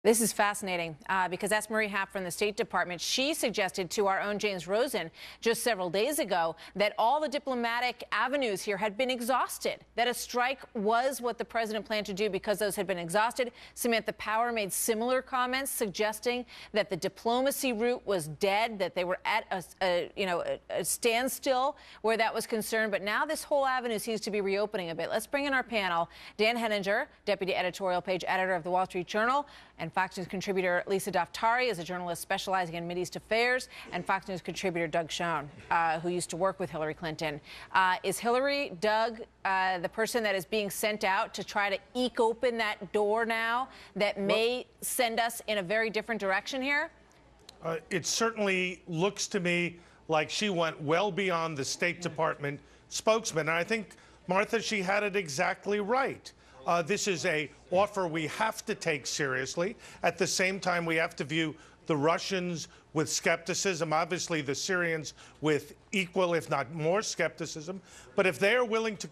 This is fascinating because that's Marie Haff from the State Department. She suggested to our own James Rosen just several days ago that all the diplomatic avenues here had been exhausted, that a strike was what the president planned to do because those had been exhausted. Samantha Power made similar comments suggesting that the diplomacy route was dead, that they were at a standstill where that was concerned. But now this whole avenue seems to be reopening a bit. Let's bring in our panel. Dan Henninger, deputy editorial page editor of the Wall Street Journal, and Fox News contributor Lisa Daftari is a journalist specializing in Mideast affairs, and Fox News contributor Doug Schoen, who used to work with Hillary Clinton. Is Hillary, Doug, the person that is being sent out to try to eke open that door now that may send us in a very different direction here? It certainly looks to me like she went well beyond the State Department spokesman. And I think, Martha, she had it exactly right. This is an offer we have to take seriously. At the same time, we have to view the Russians with skepticism, obviously the Syrians with equal, if not more, skepticism. But if they are willing to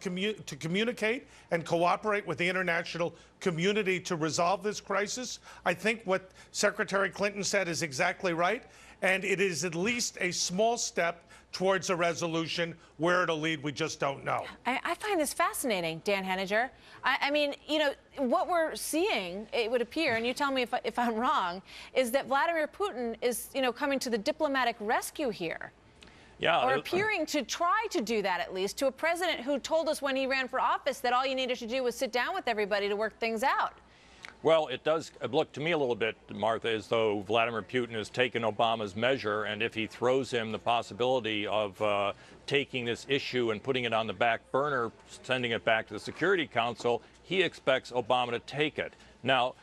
communicate and cooperate with the international community to resolve this crisis, I think what Secretary Clinton said is exactly right. And it is at least a small step towards a resolution. Where it'll lead, we just don't know. I find this fascinating, Dan Henninger. I mean, you know, what we're seeing, it would appear, and you tell me if I'm wrong, is that Vladimir Putin is, you know, coming to the diplomatic rescue here. Yeah, or appearing to try to do that, at least, to a president who told us when he ran for office that all you needed to do was sit down with everybody to work things out. Well, it does look to me a little bit, Martha, as though Vladimir Putin has taken Obama's measure, and if he throws him the possibility of taking this issue and putting it on the back burner, sending it back to the Security Council, he expects Obama to take it. Now,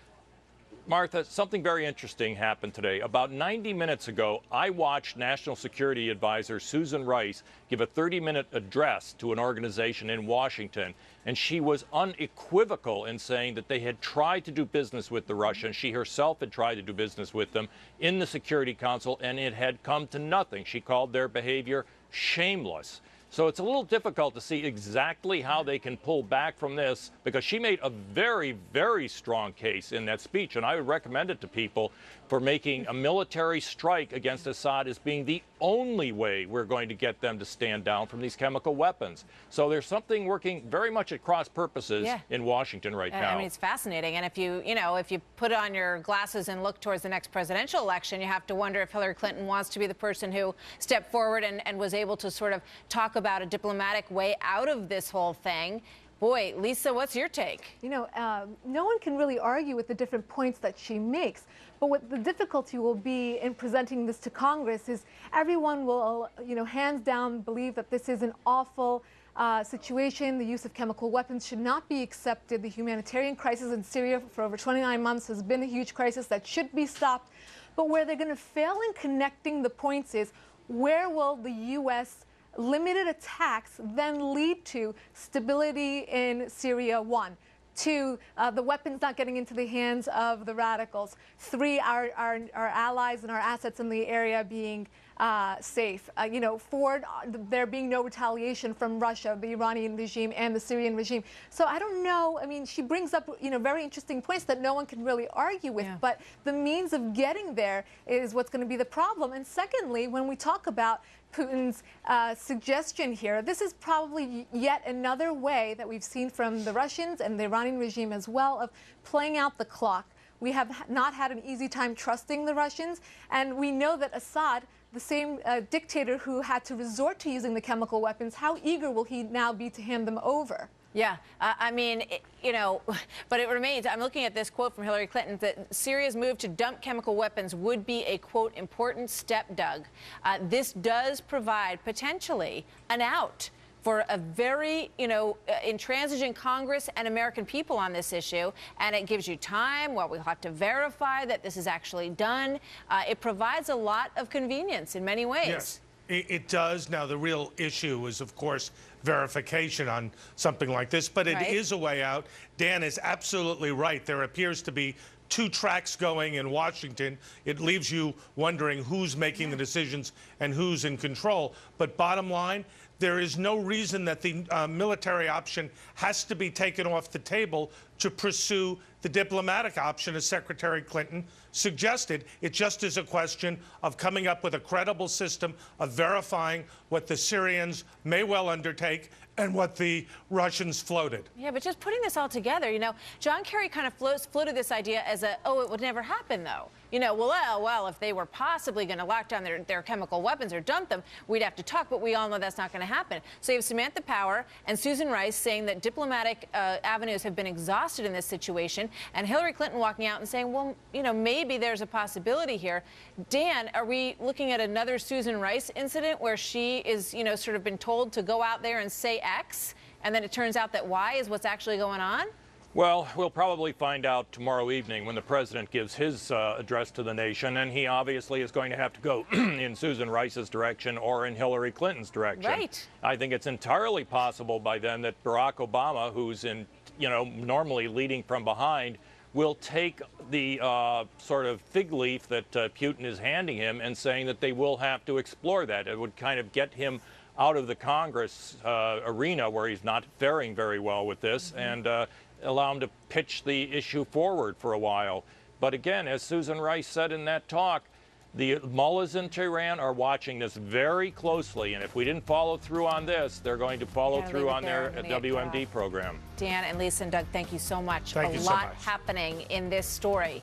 Martha, something very interesting happened today. About 90 minutes ago, I watched National Security Advisor Susan Rice give a 30-minute address to an organization in Washington, and she was unequivocal in saying that they had tried to do business with the Russians. She herself had tried to do business with them in the Security Council, and it had come to nothing. She called their behavior shameless. So it's a little difficult to see exactly how they can pull back from this, because she made a very, very strong case in that speech, and I would recommend it to people, for making a military strike against Assad as being the only way we're going to get them to stand down from these chemical weapons. So there's something working very much at cross purposes in Washington right now. I mean, it's fascinating. And if you put on your glasses and look towards the next presidential election, you have to wonder if Hillary Clinton wants to be the person who stepped forward and was able to sort of talk about a diplomatic way out of this whole thing. Boy, Lisa, what's your take? You know, no one can really argue with the different points that she makes. But what the difficulty will be in presenting this to Congress is everyone will, you know, hands down believe that this is an awful situation. The use of chemical weapons should not be accepted. The humanitarian crisis in Syria for over 29 months has been a huge crisis that should be stopped. But where they're going to fail in connecting the points is, where will the U.S. limited attacks then lead to stability in Syria? 1. 2, the weapons not getting into the hands of the radicals. 3, our allies and our assets in the area being safe. 4, there being no retaliation from Russia, the Iranian regime, and the Syrian regime. So I don't know. I mean, she brings up, very interesting points that no one can really argue with. But the means of getting there is what's going to be the problem. And secondly, when we talk about Putin's suggestion here, this is probably yet another way that we've seen from the Russians and the Iranian regime as well of playing out the clock. We have not had an easy time trusting the Russians, and we know that Assad, the same dictator who had to resort to using the chemical weapons, how eager will he now be to hand them over? Yeah, I mean, but it remains, I'm looking at this quote from Hillary Clinton, that Syria's move to dump chemical weapons would be a, quote, important step, Doug. This does provide potentially an out for a very, intransigent Congress and American people on this issue. And it gives you time. Well, we'll have to verify that this is actually done. It provides a lot of convenience in many ways. Yes. It does. Now, the real issue is, of course, verification on something like this, but it is a way out. Dan is absolutely right. There appears to be 2 tracks going in Washington. It leaves you wondering who's making the decisions and who's in control. But bottom line, there is no reason that the military option has to be taken off the table to pursue the diplomatic option, as Secretary Clinton suggested. It just is a question of coming up with a credible system of verifying what the Syrians may well undertake and what the Russians floated. Yeah, but just putting this all together, you know, John Kerry kind of floated this idea as a, oh, it would never happen, though. You know, well, if they were possibly going to lock down their chemical weapons or dump them, we'd have to talk, but we all know that's not going to happen. So you have Samantha Power and Susan Rice saying that diplomatic avenues have been exhausted in this situation, and Hillary Clinton walking out and saying, well, you know, maybe there's a possibility here. Dan, are we looking at another Susan Rice incident where she is, you know, sort of been told to go out there and say X, and then it turns out that Y is what's actually going on? Well, we'll probably find out tomorrow evening when the president gives his address to the nation, and he obviously is going to have to go in Susan Rice's direction or in Hillary Clinton's direction. Right. I think it's entirely possible by then that Barack Obama, who's normally leading from behind, will take the sort of fig leaf that Putin is handing him and saying that they will have to explore that. It would kind of get him out of the Congress arena where he's not faring very well with this, and allow him to pitch the issue forward for a while. But again, as Susan Rice said in that talk, the mullahs in Tehran are watching this very closely, and if we didn't follow through on this, they're going to follow through on their WMD program. Dan and Lisa and Doug, thank you so much. Thank you so A lot much. happening in this story.